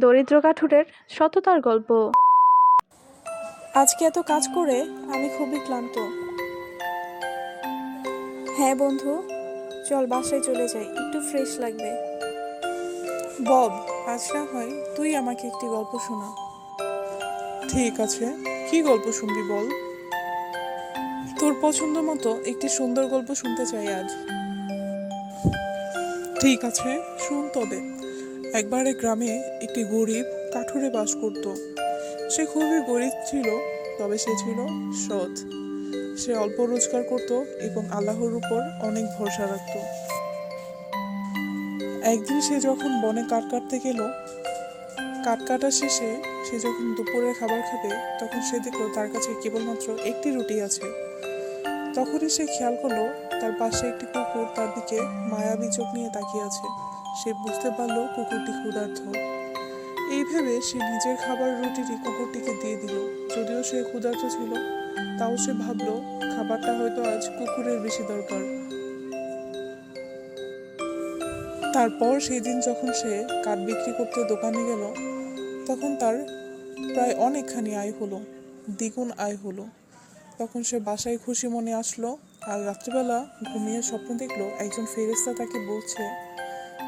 দরিদ্র কাঠুরের সততার গল্প। আজকে এত কাজ করে আমি খুবই ক্লান্ত। হ্যাঁ বন্ধু, চল বাসায় চলে যাই, একটু ফ্রেশ লাগবে। বব, আজ না হয় তুই আমাকে একটি গল্প শোনা। ঠিক আছে, কি গল্প শুনবি বল। তোর পছন্দ মতো একটি সুন্দর গল্প শুনতে চাই আজ। ঠিক আছে, শুন তবে। একবার এক গ্রামে একটি গরিব কাঠুরে বাস করত। সে খুবই গরিব ছিল, তবে সে ছিল সৎ। সে অল্প রোজগার করত এবং আল্লাহর উপর অনেক ভরসা রাখত। একদিন সে যখন বনে কাঠ কাটতে গেল, কাঠ কাটা শেষে সে যখন দুপুরের খাবার খাবে, তখন সে দেখলো তার কাছে কেবলমাত্র একটি রুটি আছে। তখনই সে খেয়াল করলো তার পাশে একটি কুকুর তার দিকে মায়াবী চোখ নিয়ে তাকিয়ে আছে। সে বুঝতে পারলো কুকুরটি ক্ষুধার্ত। এই ভেবে সে নিজের খাবার রুটিটি কুকুরটিকে দিয়ে দিল। যদিও সে ক্ষুধার্ত ছিল, তাও সে ভাবলো খাবারটা হয়তো আজ কুকুরের বেশি দরকার। তারপর সেই দিন যখন সে কাঠ বিক্রি করতে দোকানে গেল, তখন তার প্রায় অনেকখানি আয় হলো, দ্বিগুণ আয় হলো। তখন সে বাসায় খুশি মনে আসলো, আর রাত্রিবেলা ঘুমিয়ে স্বপ্ন দেখলো একজন ফেরেশতা তাকে বলছে,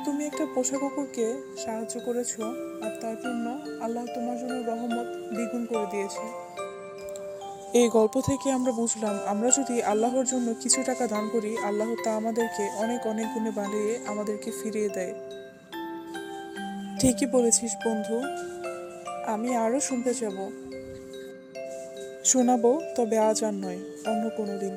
তুমি একটা পোষা কুকুরকে সাহায্য করেছো, আর তার জন্য আল্লাহ তোমার জন্য রহমত দ্বিগুণ করে দিয়েছে। এই গল্প থেকে আমরা বুঝলাম, আমরা যদি আল্লাহর জন্য কিছু টাকা দান করি, আল্লাহ তা আমাদেরকে অনেক অনেক গুণে বাড়িয়ে আমাদেরকে ফিরিয়ে দেয়। ঠিকই বলেছিস বন্ধু, আমি আরও শুনতে যাব। শোনাবো, তবে আজ আর নয়, অন্য কোনো দিন।